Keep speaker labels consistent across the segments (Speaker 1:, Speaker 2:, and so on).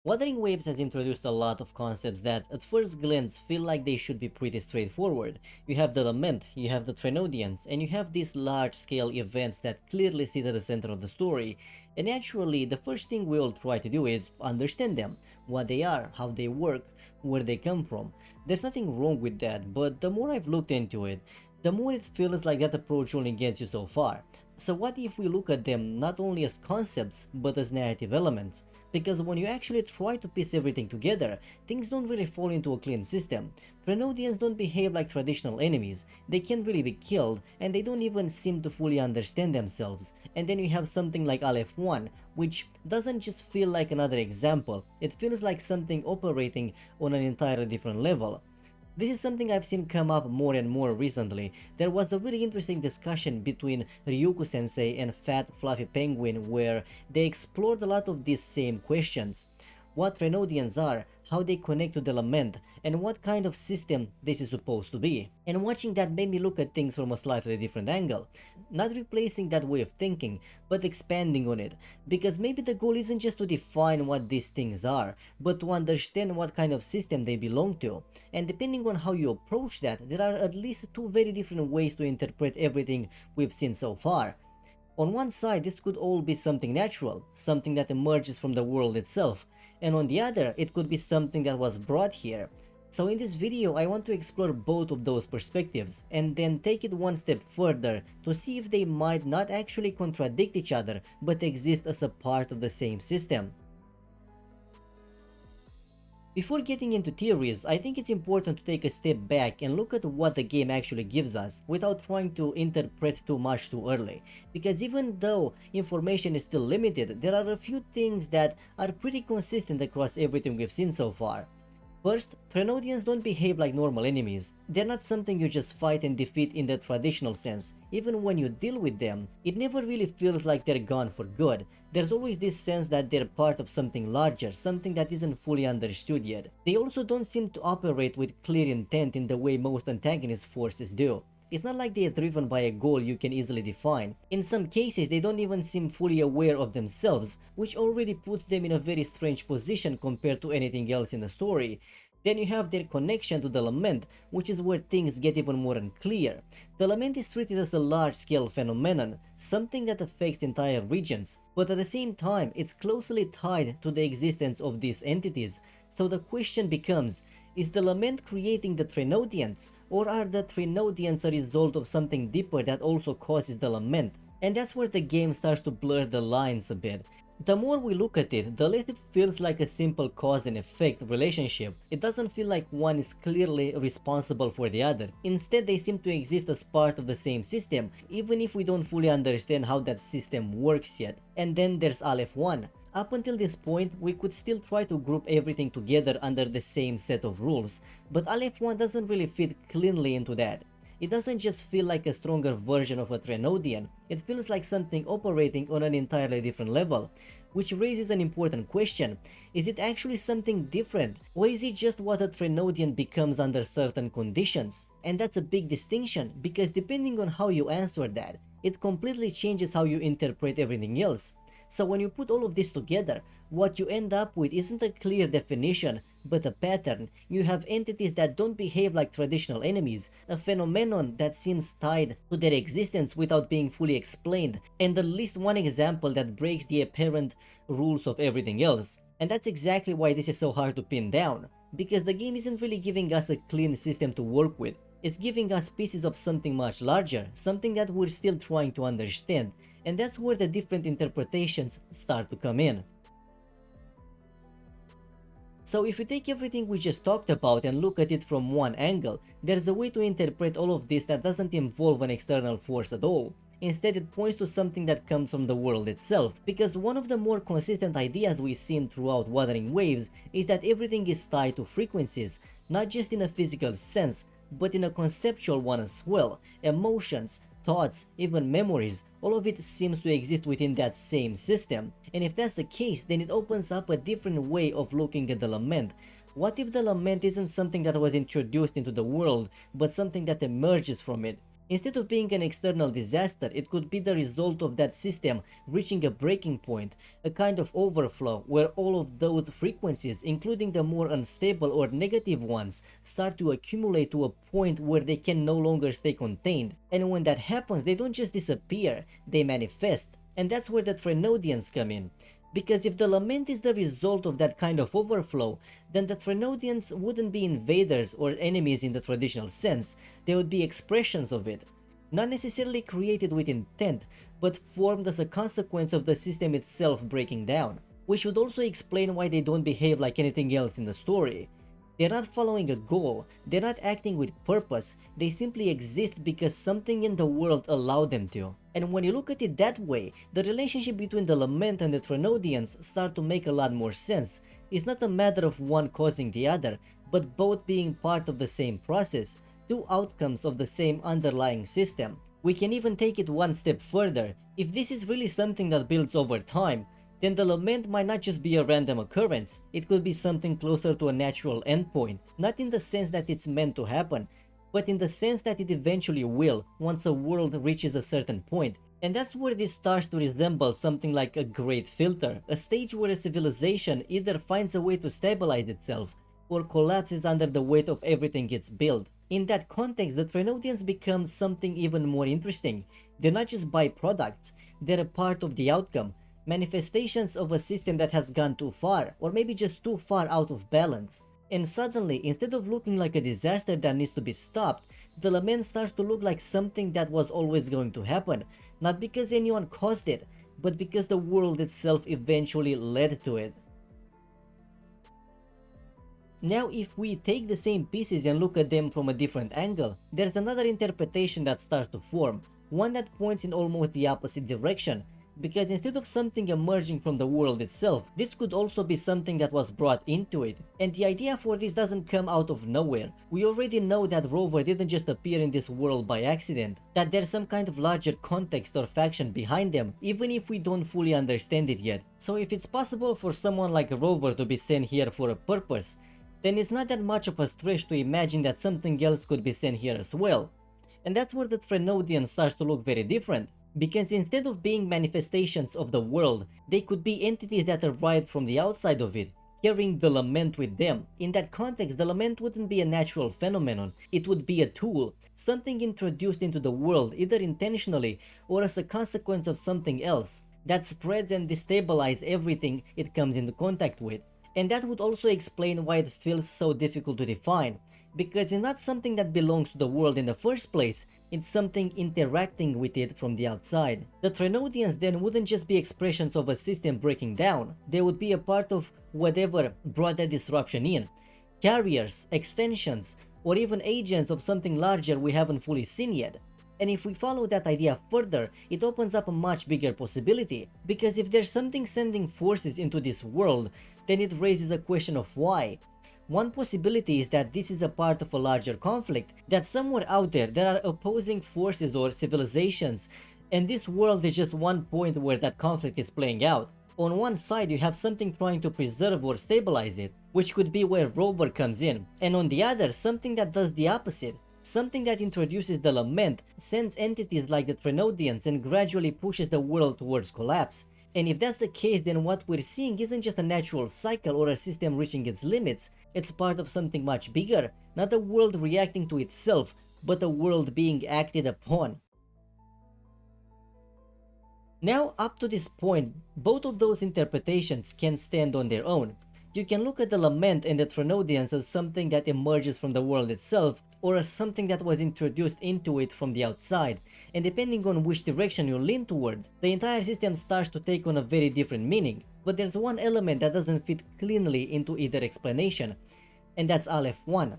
Speaker 1: Wuthering Waves has introduced a lot of concepts that at first glance feel like they should be pretty straightforward. You have the Lament, you have the Threnodians, and you have these large-scale events that clearly sit at the center of the story. And naturally, the first thing we all try to do is understand them, what they are, how they work, where they come from. There's nothing wrong with that, but the more I've looked into it, the more it feels like that approach only gets you so far. So what if we look at them not only as concepts, but as narrative elements? Because when you actually try to piece everything together, things don't really fall into a clean system. Threnodians don't behave like traditional enemies, they can't really be killed, and they don't even seem to fully understand themselves. And then you have something like Aleph 1, which doesn't just feel like another example, it feels like something operating on an entirely different level. This is something I've seen come up more and more recently. There was a really interesting discussion between Ryuko-sensei and Fat Fluffy Penguin where they explored a lot of these same questions. What Threnodians are, how they connect to the Lament, and what kind of system this is supposed to be. And watching that made me look at things from a slightly different angle. Not replacing that way of thinking, but expanding on it, because maybe the goal isn't just to define what these things are, but to understand what kind of system they belong to. And depending on how you approach that, there are at least two very different ways to interpret everything we've seen so far. On one side, this could all be something natural, something that emerges from the world itself, and on the other, it could be something that was brought here. So in this video, I want to explore both of those perspectives, and then take it one step further to see if they might not actually contradict each other, but exist as a part of the same system. Before getting into theories, I think it's important to take a step back and look at what the game actually gives us, without trying to interpret too much too early. Because even though information is still limited, there are a few things that are pretty consistent across everything we've seen so far. First, Threnodians don't behave like normal enemies. They're not something you just fight and defeat in the traditional sense. Even when you deal with them, it never really feels like they're gone for good. There's always this sense that they're part of something larger, something that isn't fully understood yet. They also don't seem to operate with clear intent in the way most antagonist forces do. It's not like they are driven by a goal you can easily define. In some cases, they don't even seem fully aware of themselves, which already puts them in a very strange position compared to anything else in the story. Then you have their connection to the Lament, which is where things get even more unclear. The Lament is treated as a large-scale phenomenon, something that affects entire regions, but at the same time, it's closely tied to the existence of these entities. So the question becomes, is the Lament creating the Threnodians, or are the Threnodians a result of something deeper that also causes the Lament? And that's where the game starts to blur the lines a bit. The more we look at it, the less it feels like a simple cause and effect relationship. It doesn't feel like one is clearly responsible for the other. Instead, they seem to exist as part of the same system, even if we don't fully understand how that system works yet. And then there's Aleph 1. Up until this point, we could still try to group everything together under the same set of rules, but Aleph 1 doesn't really fit cleanly into that. It doesn't just feel like a stronger version of a Threnodian, it feels like something operating on an entirely different level, which raises an important question. Is it actually something different, or is it just what a Threnodian becomes under certain conditions? And that's a big distinction, because depending on how you answer that, it completely changes how you interpret everything else. So when you put all of this together, what you end up with isn't a clear definition, but a pattern. You have entities that don't behave like traditional enemies, a phenomenon that seems tied to their existence without being fully explained, and at least one example that breaks the apparent rules of everything else. And that's exactly why this is so hard to pin down, because the game isn't really giving us a clean system to work with. It's giving us pieces of something much larger, something that we're still trying to understand, and that's where the different interpretations start to come in. So if you take everything we just talked about and look at it from one angle, there's a way to interpret all of this that doesn't involve an external force at all. Instead, it points to something that comes from the world itself, because one of the more consistent ideas we've seen throughout Wuthering Waves is that everything is tied to frequencies, not just in a physical sense, but in a conceptual one as well. Emotions, thoughts, even memories, all of it seems to exist within that same system. And if that's the case, then it opens up a different way of looking at the Lament. What if the Lament isn't something that was introduced into the world, but something that emerges from it? Instead of being an external disaster, it could be the result of that system reaching a breaking point, a kind of overflow where all of those frequencies, including the more unstable or negative ones, start to accumulate to a point where they can no longer stay contained. And when that happens, they don't just disappear, they manifest. And that's where the Threnodians come in. Because if the Lament is the result of that kind of overflow, then the Threnodians wouldn't be invaders or enemies in the traditional sense, they would be expressions of it. Not necessarily created with intent, but formed as a consequence of the system itself breaking down. Which would also explain why they don't behave like anything else in the story. They're not following a goal, they're not acting with purpose, they simply exist because something in the world allowed them to. And when you look at it that way, the relationship between the Lament and the Threnodians start to make a lot more sense. It's not a matter of one causing the other, but both being part of the same process, two outcomes of the same underlying system. We can even take it one step further. If this is really something that builds over time, then the Lament might not just be a random occurrence, it could be something closer to a natural endpoint, not in the sense that it's meant to happen, but in the sense that it eventually will, once a world reaches a certain point. And that's where this starts to resemble something like a great filter, a stage where a civilization either finds a way to stabilize itself, or collapses under the weight of everything it's built. In that context, the Threnodians become something even more interesting. They're not just byproducts, they're a part of the outcome, manifestations of a system that has gone too far, or maybe just too far out of balance. And suddenly, instead of looking like a disaster that needs to be stopped, the Lament starts to look like something that was always going to happen, not because anyone caused it, but because the world itself eventually led to it. Now, if we take the same pieces and look at them from a different angle, there's another interpretation that starts to form, one that points in almost the opposite direction. Because instead of something emerging from the world itself, this could also be something that was brought into it. And the idea for this doesn't come out of nowhere. We already know that Rover didn't just appear in this world by accident, that there's some kind of larger context or faction behind them, even if we don't fully understand it yet. So if it's possible for someone like Rover to be sent here for a purpose, then it's not that much of a stretch to imagine that something else could be sent here as well. And that's where the Threnodian starts to look very different. Because instead of being manifestations of the world, they could be entities that arrived from the outside of it, carrying the Lament with them. In that context, the Lament wouldn't be a natural phenomenon, it would be a tool, something introduced into the world either intentionally or as a consequence of something else, that spreads and destabilizes everything it comes into contact with. And that would also explain why it feels so difficult to define, because it's not something that belongs to the world in the first place, it's something interacting with it from the outside. The Threnodians then wouldn't just be expressions of a system breaking down, they would be a part of whatever brought that disruption in. Carriers, extensions, or even agents of something larger we haven't fully seen yet. And if we follow that idea further, it opens up a much bigger possibility, because if there's something sending forces into this world, then it raises a question of why. One possibility is that this is a part of a larger conflict, that somewhere out there are opposing forces or civilizations, and this world is just one point where that conflict is playing out. On one side you have something trying to preserve or stabilize it, which could be where Rover comes in, and on the other something that does the opposite. Something that introduces the Lament, sends entities like the Threnodians and gradually pushes the world towards collapse. And if that's the case, then what we're seeing isn't just a natural cycle or a system reaching its limits, it's part of something much bigger, not a world reacting to itself, but a world being acted upon. Now, up to this point, both of those interpretations can stand on their own. You can look at the Lament and the Threnodians as something that emerges from the world itself, or as something that was introduced into it from the outside, and depending on which direction you lean toward, the entire system starts to take on a very different meaning. But there's one element that doesn't fit cleanly into either explanation, and that's Aleph 1.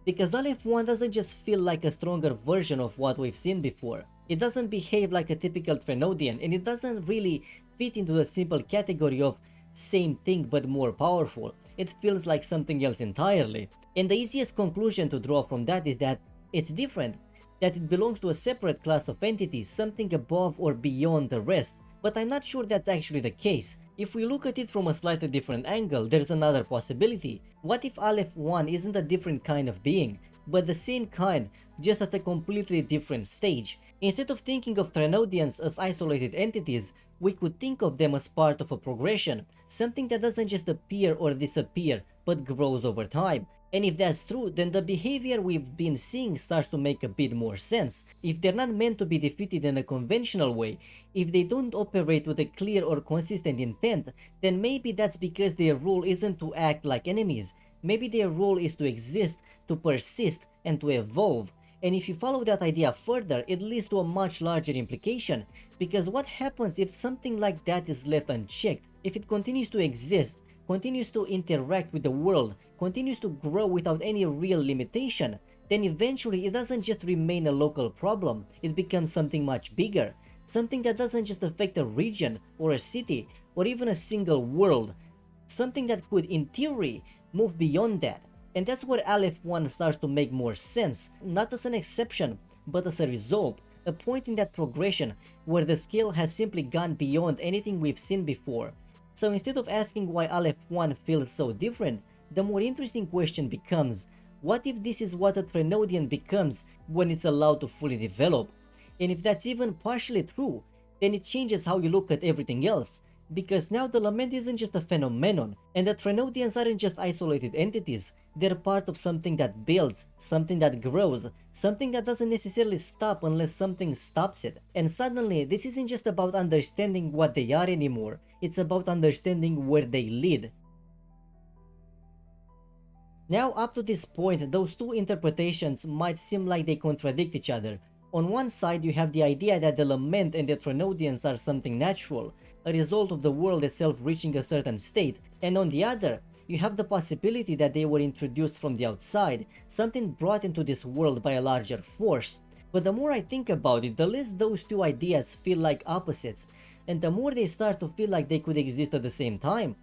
Speaker 1: Because Aleph 1 doesn't just feel like a stronger version of what we've seen before. It doesn't behave like a typical Threnodian, and it doesn't really fit into the simple category of same thing but more powerful. It feels like something else entirely. And the easiest conclusion to draw from that is that it's different, that it belongs to a separate class of entities, something above or beyond the rest. But I'm not sure that's actually the case. If we look at it from a slightly different angle, there's another possibility. What if Aleph 1 isn't a different kind of being, but the same kind, just at a completely different stage. Instead of thinking of Threnodians as isolated entities, we could think of them as part of a progression, something that doesn't just appear or disappear, but grows over time. And if that's true, then the behavior we've been seeing starts to make a bit more sense. If they're not meant to be defeated in a conventional way, if they don't operate with a clear or consistent intent, then maybe that's because their role isn't to act like enemies. Maybe their role is to exist, to persist, and to evolve. And if you follow that idea further, it leads to a much larger implication, because what happens if something like that is left unchecked? If it continues to exist, continues to interact with the world, continues to grow without any real limitation, then eventually it doesn't just remain a local problem, it becomes something much bigger, something that doesn't just affect a region or a city or even a single world, something that could, in theory, move beyond that. And that's where Aleph 1 starts to make more sense, not as an exception, but as a result, a point in that progression where the scale has simply gone beyond anything we've seen before. So instead of asking why Aleph 1 feels so different, the more interesting question becomes, what if this is what a Threnodian becomes when it's allowed to fully develop? And if that's even partially true, then it changes how you look at everything else. Because now the Lament isn't just a phenomenon, and the Threnodians aren't just isolated entities, they're part of something that builds, something that grows, something that doesn't necessarily stop unless something stops it. And suddenly, this isn't just about understanding what they are anymore, it's about understanding where they lead. Now up to this point, those two interpretations might seem like they contradict each other. On one side, you have the idea that the Lament and the Threnodians are something natural, a result of the world itself reaching a certain state, and on the other, you have the possibility that they were introduced from the outside, something brought into this world by a larger force. But the more I think about it, the less those two ideas feel like opposites, and the more they start to feel like they could exist at the same time.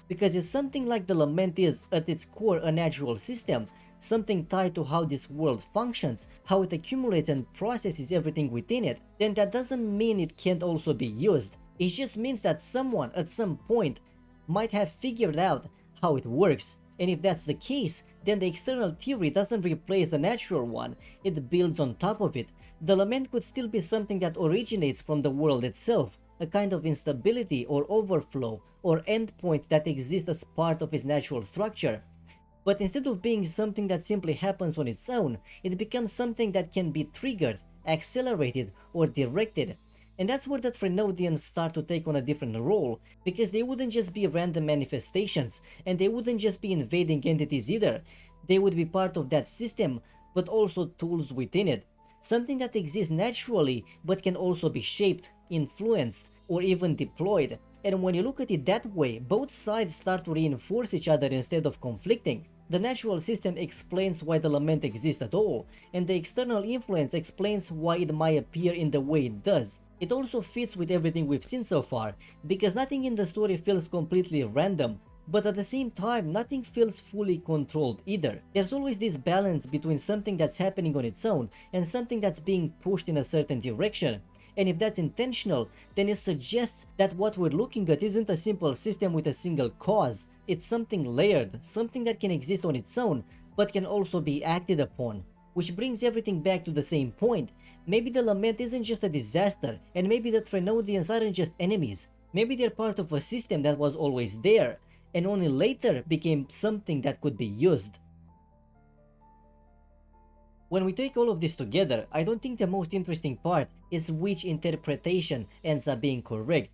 Speaker 1: Because if something like the Lament is, at its core, a natural system, something tied to how this world functions, how it accumulates and processes everything within it, then that doesn't mean it can't also be used. It just means that someone at some point might have figured out how it works, and if that's the case, then the external theory doesn't replace the natural one, it builds on top of it. The Lament could still be something that originates from the world itself, a kind of instability or overflow or endpoint that exists as part of its natural structure. But instead of being something that simply happens on its own, it becomes something that can be triggered, accelerated, or directed. And that's where the Threnodians start to take on a different role, because they wouldn't just be random manifestations, and they wouldn't just be invading entities either. They would be part of that system, but also tools within it. Something that exists naturally, but can also be shaped, influenced, or even deployed. And when you look at it that way, both sides start to reinforce each other instead of conflicting. The natural system explains why the Lament exists at all, and the external influence explains why it might appear in the way it does. It also fits with everything we've seen so far, because nothing in the story feels completely random, but at the same time nothing feels fully controlled either. There's always this balance between something that's happening on its own and something that's being pushed in a certain direction. And if that's intentional, then it suggests that what we're looking at isn't a simple system with a single cause. It's something layered, something that can exist on its own, but can also be acted upon. Which brings everything back to the same point. Maybe the Lament isn't just a disaster, and maybe the Threnodians aren't just enemies. Maybe they're part of a system that was always there, and only later became something that could be used. When we take all of this together, I don't think the most interesting part is which interpretation ends up being correct.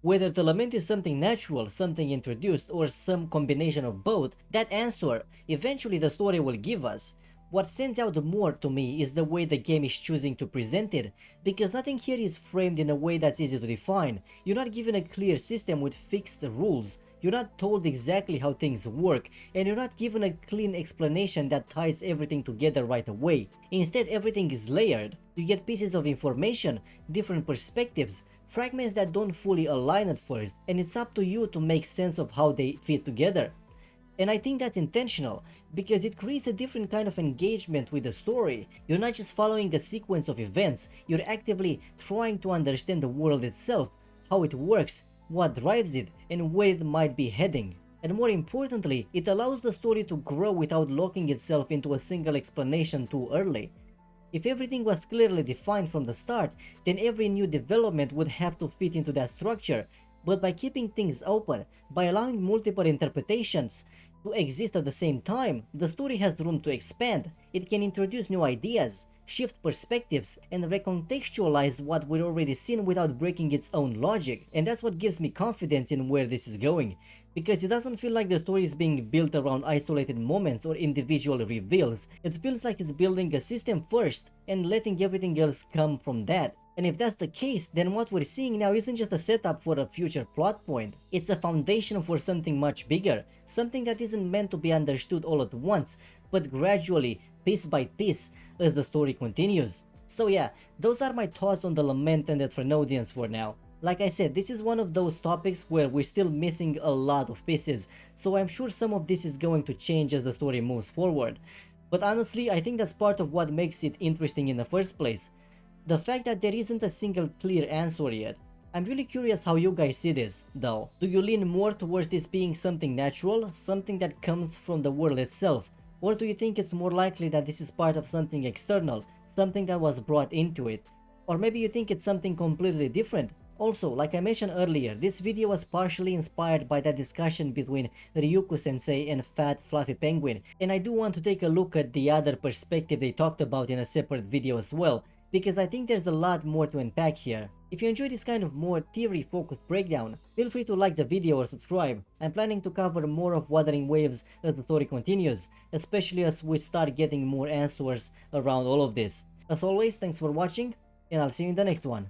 Speaker 1: Whether the Lament is something natural, something introduced, or some combination of both, that answer eventually the story will give us. What stands out more to me is the way the game is choosing to present it, because nothing here is framed in a way that's easy to define. You're not given a clear system with fixed rules. You're not told exactly how things work, and you're not given a clean explanation that ties everything together right away. Instead, everything is layered. You get pieces of information, different perspectives, fragments that don't fully align at first, and it's up to you to make sense of how they fit together. And I think that's intentional, because it creates a different kind of engagement with the story. You're not just following a sequence of events, you're actively trying to understand the world itself, how it works, what drives it, and where it might be heading. and more importantly, it allows the story to grow without locking itself into a single explanation too early. If everything was clearly defined from the start, then every new development would have to fit into that structure, but by keeping things open, by allowing multiple interpretations to exist at the same time, the story has room to expand. It can introduce new ideas, shift perspectives, and recontextualize what we've already seen without breaking its own logic. And that's what gives me confidence in where this is going, because it doesn't feel like the story is being built around isolated moments or individual reveals. It feels like it's building a system first and letting everything else come from that. And if that's the case, then what we're seeing now isn't just a setup for a future plot point, it's a foundation for something much bigger, something that isn't meant to be understood all at once, but gradually, piece by piece, as the story continues. So yeah, those are my thoughts on the Lament and the Threnodians for now. Like I said, this is one of those topics where we're still missing a lot of pieces, so I'm sure some of this is going to change as the story moves forward. But honestly, I think that's part of what makes it interesting in the first place. The fact that there isn't a single clear answer yet. I'm really curious how you guys see this, though. Do you lean more towards this being something natural, something that comes from the world itself? Or do you think it's more likely that this is part of something external, something that was brought into it? Or maybe you think it's something completely different? Also, like I mentioned earlier, this video was partially inspired by that discussion between Ryuko-sensei and Fat Fluffy Penguin, and I do want to take a look at the other perspective they talked about in a separate video as well, because I think there's a lot more to unpack here. If you enjoy this kind of more theory-focused breakdown, feel free to like the video or subscribe. I'm planning to cover more of Wuthering Waves as the story continues, especially as we start getting more answers around all of this. As always, thanks for watching, and I'll see you in the next one.